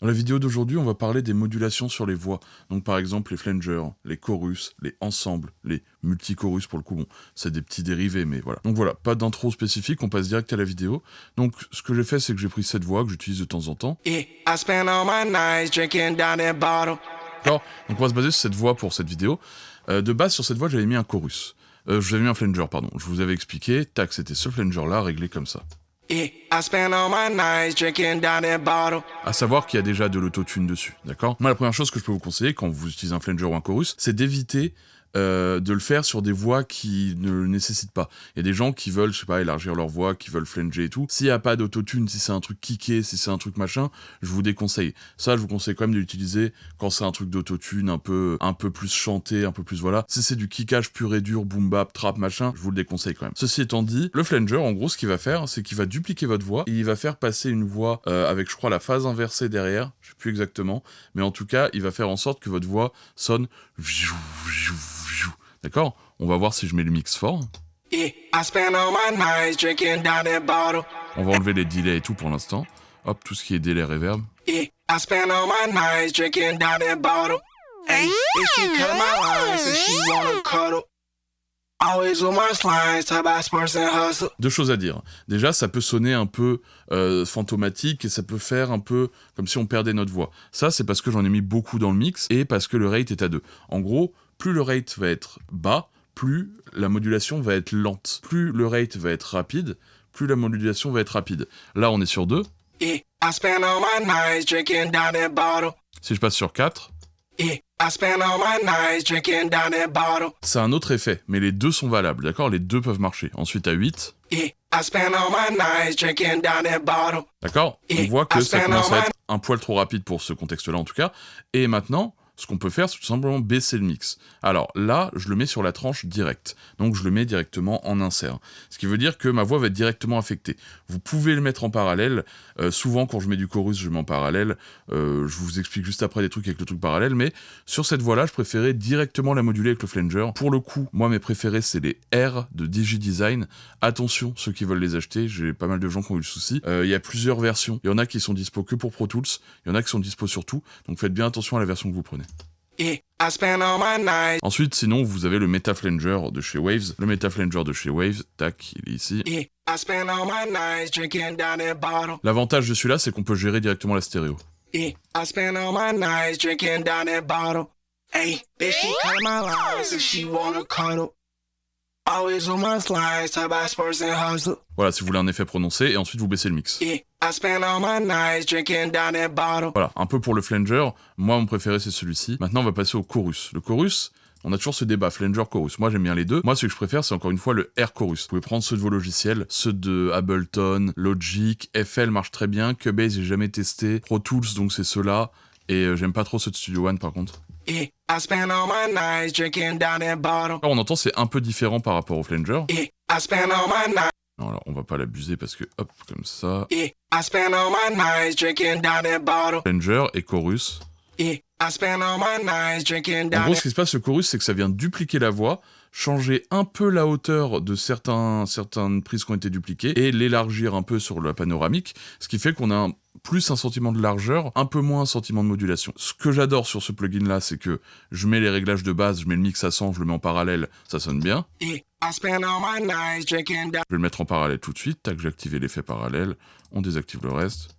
Dans la vidéo d'aujourd'hui, on va parler des modulations sur les voix. Donc par exemple les flangers, les chorus, les ensembles, les multichorus pour le coup. Bon, c'est des petits dérivés, mais voilà. Donc voilà, pas d'intro spécifique, on passe direct à la vidéo. Donc ce que j'ai fait, c'est que j'ai pris cette voix que j'utilise de temps en temps. D'accord. Donc on va se baser sur cette voix pour cette vidéo. De base, sur cette voix, j'avais mis un chorus. J'avais mis un flanger, pardon. Je vous avais expliqué, tac, c'était ce flanger-là réglé comme ça. À savoir qu'il y a déjà de l'autotune dessus, d'accord? Moi, la première chose que je peux vous conseiller quand vous utilisez un flanger ou un chorus, c'est d'éviter de le faire sur des voix qui ne le nécessitent pas. Il y a des gens qui veulent, je sais pas, élargir leur voix, qui veulent flanger et tout. S'il n'y a pas d'autotune, si c'est un truc kické, si c'est un truc machin, je vous déconseille. Ça, je vous conseille quand même de l'utiliser quand c'est un truc d'autotune un peu plus chanté, un peu plus voilà. Si c'est du kickage pur et dur, boom bap, trap, machin, je vous le déconseille quand même. Ceci étant dit, le flanger, en gros, ce qu'il va faire, c'est qu'il va dupliquer votre voix et il va faire passer une voix avec, je crois, la phase inversée derrière. Je sais plus exactement, mais en tout cas, il va faire en sorte que votre voix sonne. D'accord? On va voir si je mets le mix fort. On va enlever les delays et tout pour l'instant. Hop, tout ce qui est délai reverb. Deux choses à dire. Déjà, ça peut sonner un peu fantomatique et ça peut faire un peu comme si on perdait notre voix. Ça, c'est parce que j'en ai mis beaucoup dans le mix et parce que le rate est à 2. En gros, plus le rate va être bas, plus la modulation va être lente. Plus le rate va être rapide, plus la modulation va être rapide. Là, on est sur 2. Si je passe sur 4... c'est un autre effet, mais les deux sont valables, d'accord? Les deux peuvent marcher. Ensuite à 8. D'accord? On voit que ça commence à être un poil trop rapide pour ce contexte-là en tout cas. Et maintenant, ce qu'on peut faire, c'est tout simplement baisser le mix. Alors là, je le mets sur la tranche directe. Donc je le mets directement en insert. Ce qui veut dire que ma voix va être directement affectée. Vous pouvez le mettre en parallèle. Souvent, quand je mets du chorus, je mets en parallèle. Je vous explique juste après des trucs avec le truc parallèle. Mais sur cette voix-là, je préférais directement la moduler avec le flanger. Pour le coup, moi, mes préférés, c'est les R de DigiDesign. Attention, ceux qui veulent les acheter, j'ai pas mal de gens qui ont eu le souci. Il y a plusieurs versions. Il y en a qui sont dispo que pour Pro Tools. Il y en a qui sont dispo sur tout. Donc faites bien attention à la version que vous prenez. Ensuite, sinon, vous avez le Metaflanger de chez Waves. Le Metaflanger de chez Waves, tac, il est ici. L'avantage de celui-là, c'est qu'on peut gérer directement la stéréo. Voilà, si vous voulez un effet prononcé, et ensuite vous baissez le mix. Voilà, un peu pour le flanger, moi mon préféré c'est celui-ci. Maintenant on va passer au chorus. Le chorus, on a toujours ce débat, flanger-chorus. Moi j'aime bien les deux. Moi ce que je préfère c'est encore une fois le R-chorus. Vous pouvez prendre ceux de vos logiciels, ceux de Ableton, Logic, FL marche très bien, Cubase j'ai jamais testé, Pro Tools donc c'est ceux-là, et j'aime pas trop ceux de Studio One par contre. Alors, on entend c'est un peu différent par rapport au flanger. Non, alors on va pas l'abuser parce que hop, comme ça. Flanger et chorus. En gros, ce qui se passe, le chorus, c'est que ça vient dupliquer la voix, changer un peu la hauteur de certaines prises qui ont été dupliquées et l'élargir un peu sur la panoramique, ce qui fait qu'on a plus un sentiment de largeur, un peu moins un sentiment de modulation. Ce que j'adore sur ce plugin-là, c'est que je mets les réglages de base, je mets le mix à 100, je le mets en parallèle, ça sonne bien. Je vais le mettre en parallèle tout de suite, tac, j'ai activé l'effet parallèle, on désactive le reste.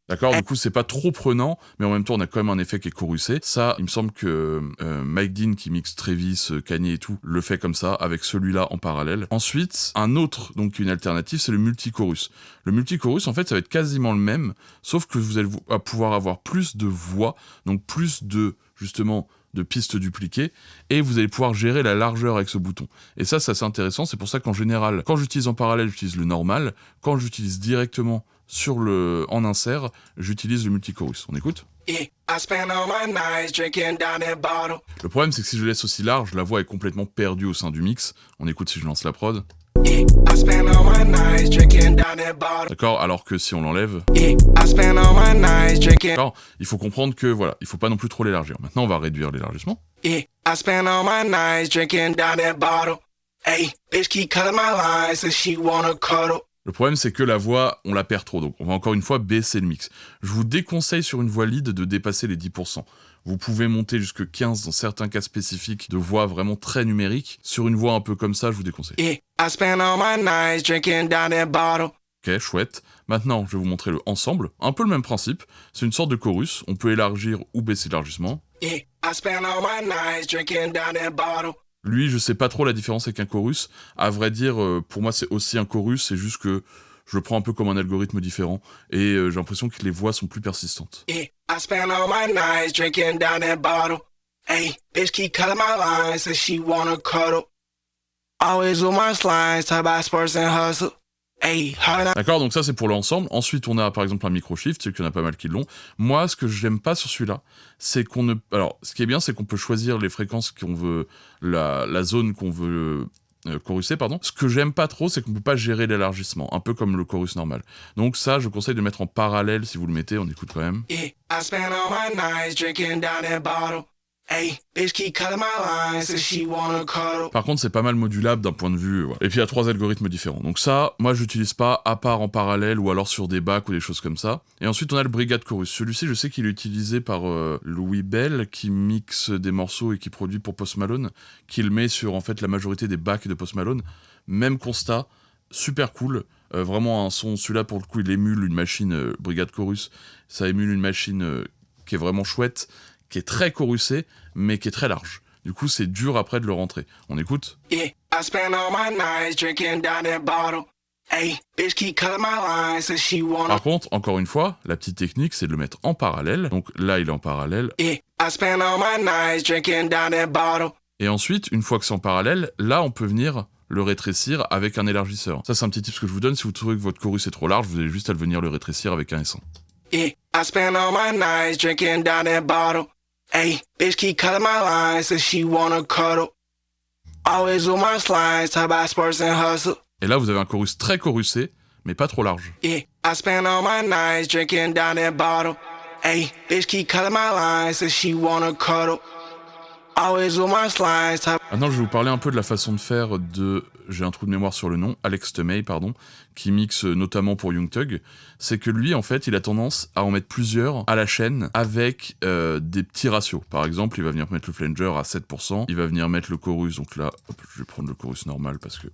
D'accord, du coup c'est pas trop prenant, mais en même temps on a quand même un effet qui est chorusé. Ça, il me semble que Mike Dean qui mixe Travis, Kanye et tout, le fait comme ça, avec celui-là en parallèle. Ensuite, un autre, donc une alternative, c'est le multichorus. Le multichorus, en fait, ça va être quasiment le même, sauf que vous allez pouvoir avoir plus de voix, donc plus de, justement, de pistes dupliquées, et vous allez pouvoir gérer la largeur avec ce bouton. Et ça, c'est assez intéressant, c'est pour ça qu'en général, quand j'utilise en parallèle, j'utilise le normal, quand j'utilise directement en insert, j'utilise le multichorus. On écoute? Le problème, c'est que si je laisse aussi large, la voix est complètement perdue au sein du mix. On écoute si je lance la prod. D'accord, alors que si on l'enlève... D'accord, il faut comprendre que, voilà, il faut pas non plus trop l'élargir. Maintenant, on va réduire l'élargissement. Le problème, c'est que la voix, on la perd trop, donc on va encore une fois baisser le mix. Je vous déconseille sur une voix lead de dépasser les 10%. Vous pouvez monter jusque 15 dans certains cas spécifiques de voix vraiment très numériques. Sur une voix un peu comme ça, je vous déconseille. Ok, chouette. Maintenant, je vais vous montrer le ensemble. Un peu le même principe. C'est une sorte de chorus. On peut élargir ou baisser l'élargissement. Lui, je sais pas trop la différence avec un chorus. À vrai dire, pour moi, c'est aussi un chorus. C'est juste que je le prends un peu comme un algorithme différent. Et j'ai l'impression que les voix sont plus persistantes. D'accord, donc ça c'est pour l'ensemble. Ensuite, on a par exemple un micro-shift, c'est qu'il y en a pas mal qui l'ont. Moi, ce que j'aime pas sur celui-là, c'est qu'on ne... Alors, ce qui est bien, c'est qu'on peut choisir les fréquences qu'on veut, la zone qu'on veut choruser, pardon. Ce que j'aime pas trop, c'est qu'on peut pas gérer l'élargissement, un peu comme le chorus normal. Donc ça, je conseille de mettre en parallèle si vous le mettez, on écoute quand même. Par contre, c'est pas mal modulable d'un point de vue... Voilà. Et puis, il y a 3 algorithmes différents. Donc ça, moi, j'utilise pas à part en parallèle ou alors sur des bacs ou des choses comme ça. Et ensuite, on a le Brigade Chorus. Celui-ci, je sais qu'il est utilisé par Louis Bell, qui mixe des morceaux et qui produit pour Post Malone, qui le met sur, en fait, la majorité des bacs de Post Malone. Même constat, super cool. Vraiment un son, celui-là, pour le coup, il émule une machine Brigade Chorus. Ça émule une machine qui est vraiment chouette, qui est très chorusée, mais qui est très large. Du coup, c'est dur après de le rentrer. On écoute. Par contre, encore une fois, la petite technique, c'est de le mettre en parallèle. Donc là, il est en parallèle. Et ensuite, une fois que c'est en parallèle, là, on peut venir le rétrécir avec un élargisseur. Ça, c'est un petit tip que je vous donne. Si vous trouvez que votre chorus est trop large, vous avez juste à venir le rétrécir avec un S1. Hey, bitch keep calling my line, says she wanna cuddle. Always with my slides, talk about sports and hustle. Et là, vous avez un chorus très chorusé, mais pas trop large. Yeah, I spend all my nights drinking down that bottle. Hey, bitch keep calling my line, says she wanna cuddle. Always with my slides, talk... Maintenant, je vais vous parler un peu de la façon de faire de... J'ai un trou de mémoire sur le nom, Alex Tumey, pardon, qui mixe notamment pour Young Thug. C'est que lui, en fait, il a tendance à en mettre plusieurs à la chaîne avec des petits ratios. Par exemple, il va venir mettre le flanger à 7%, il va venir mettre le chorus, donc là, hop, je vais prendre le chorus normal parce que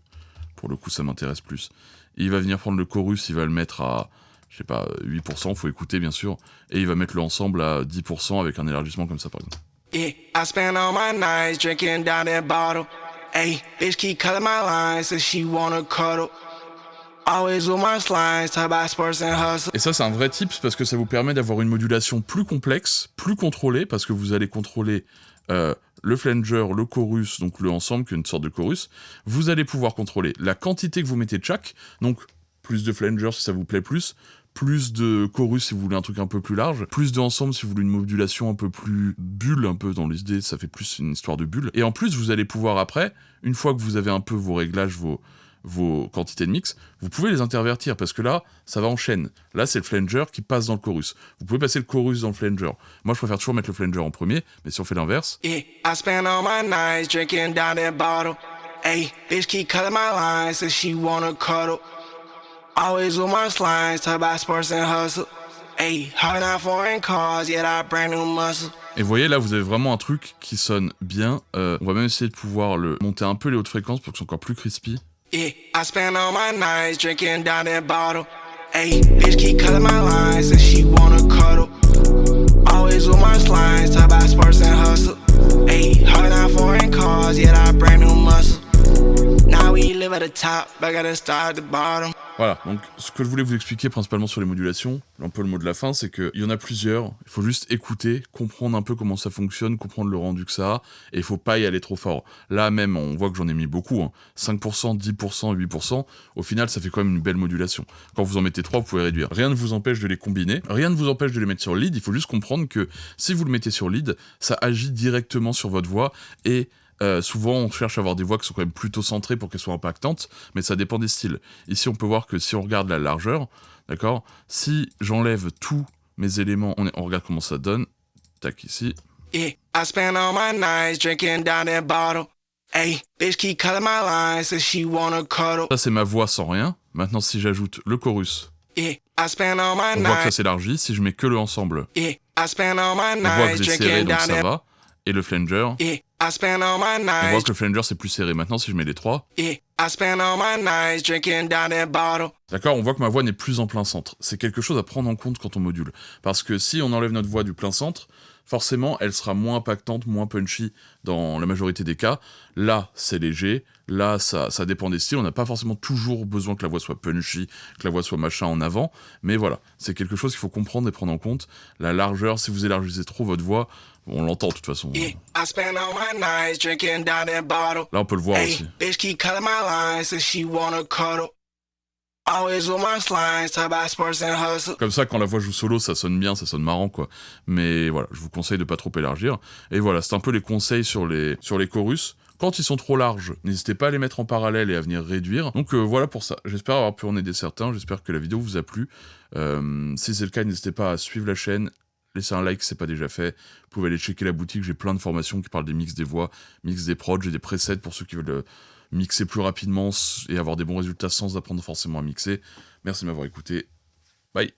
pour le coup, ça m'intéresse plus. Il va venir prendre le chorus, il va le mettre à, je sais pas, 8%, faut écouter bien sûr, et il va mettre le ensemble à 10% avec un élargissement comme ça, par exemple. Yeah, I spend all my nights drinking down that bottle. Hey, bitch keep calling my line, says she wanna cuddle. Always with my slides, talk about sports and hustle. Et ça, c'est un vrai tips parce que ça vous permet d'avoir une modulation plus complexe, plus contrôlée, parce que vous allez contrôler le flanger, le chorus, donc le ensemble, qui est une sorte de chorus. Vous allez pouvoir contrôler la quantité que vous mettez de chaque, donc plus de flanger si ça vous plaît plus de chorus si vous voulez un truc un peu plus large, plus d'ensemble si vous voulez une modulation un peu plus bulle, un peu dans l'idée, ça fait plus une histoire de bulle. Et en plus, vous allez pouvoir après, une fois que vous avez un peu vos réglages, vos quantités de mix, vous pouvez les intervertir, parce que là, ça va en chaîne. Là, c'est le flanger qui passe dans le chorus. Vous pouvez passer le chorus dans le flanger. Moi, je préfère toujours mettre le flanger en premier, mais si on fait l'inverse... Yeah, I spend all my nights drinking down that bottle. Hey, bitch keep calling my line, says she wanna cuddle. Always with my slides, talk about sports and hustle. Hey, hopping out foreign cars, yet I brand new muscle. Et vous voyez, là, vous avez vraiment un truc qui sonne bien. On va même essayer de pouvoir le monter un peu les hautes fréquences pour que ce soit encore plus crispy. Yeah, I spend all my nights drinking down that bottle. Hey, bitch keep calling my line, says she wanna cuddle. Always with my slides, talk about sports and hustle. Hey, hopping out foreign cars, yet I brand new muscle. Now we live at the top, but I gotta start at the bottom. Voilà, donc ce que je voulais vous expliquer principalement sur les modulations, un peu le mot de la fin, c'est qu'il y en a plusieurs, il faut juste écouter, comprendre un peu comment ça fonctionne, comprendre le rendu que ça a, et il faut pas y aller trop fort. Là même, on voit que j'en ai mis beaucoup, hein. 5%, 10%, 8%, au final ça fait quand même une belle modulation. Quand vous en mettez 3, vous pouvez réduire. Rien ne vous empêche de les combiner, rien ne vous empêche de les mettre sur lead, il faut juste comprendre que si vous le mettez sur lead, ça agit directement sur votre voix, et... souvent on cherche à avoir des voix qui sont quand même plutôt centrées pour qu'elles soient impactantes, mais ça dépend des styles. Ici on peut voir que si on regarde la largeur, d'accord, si j'enlève tous mes éléments, on regarde comment ça donne, tac ici. Yeah, I spend all my nights drinking down that bottle. Hey, bitch keep calling my line, says she wanna cuddle. Ça c'est ma voix sans rien, Maintenant, si j'ajoute le chorus, Yeah, I spend all my on voit que ça night. s'élargit. Si je mets que le ensemble, Yeah, I spend all my on voit que nights j'ai serré, drinking donc down ça that. va. Et le flanger, Yeah, I spend all my on voit nights. que le flanger c'est plus serré. Maintenant, si je mets les trois, Yeah, I spend all my nights drinking down that bottle. d'accord, on voit que ma voix n'est plus en plein centre. C'est quelque chose à prendre en compte quand on module. Parce que si on enlève notre voix du plein centre, forcément, elle sera moins impactante, moins punchy dans la majorité des cas. Là, c'est léger. Là, ça dépend des styles. On n'a pas forcément toujours besoin que la voix soit punchy, que la voix soit machin en avant. Mais voilà, c'est quelque chose qu'il faut comprendre et prendre en compte. La largeur, si vous élargissez trop votre voix, on l'entend de toute façon. Yeah, I spend all my nights drinking down that bottle. Là, on peut le voir Hey, aussi. bitch keep calling my lines and she wanna cuddle. Always with my slimes, talk about sports and hustle. Comme ça, quand la voix joue solo, ça sonne bien, ça sonne marrant, quoi. Mais voilà, je vous conseille de pas trop élargir. Et voilà, c'est un peu les conseils sur les chorus. Quand ils sont trop larges, n'hésitez pas à les mettre en parallèle et à venir réduire. Donc voilà pour ça. J'espère avoir pu en aider certains. J'espère que la vidéo vous a plu. Si c'est le cas, n'hésitez pas à suivre la chaîne. Laissez un like si c'est pas déjà fait. Vous pouvez aller checker la boutique. J'ai plein de formations qui parlent des mix des voix, mix des prods. J'ai des presets pour ceux qui veulent mixer plus rapidement et avoir des bons résultats sans apprendre forcément à mixer. Merci de m'avoir écouté. Bye.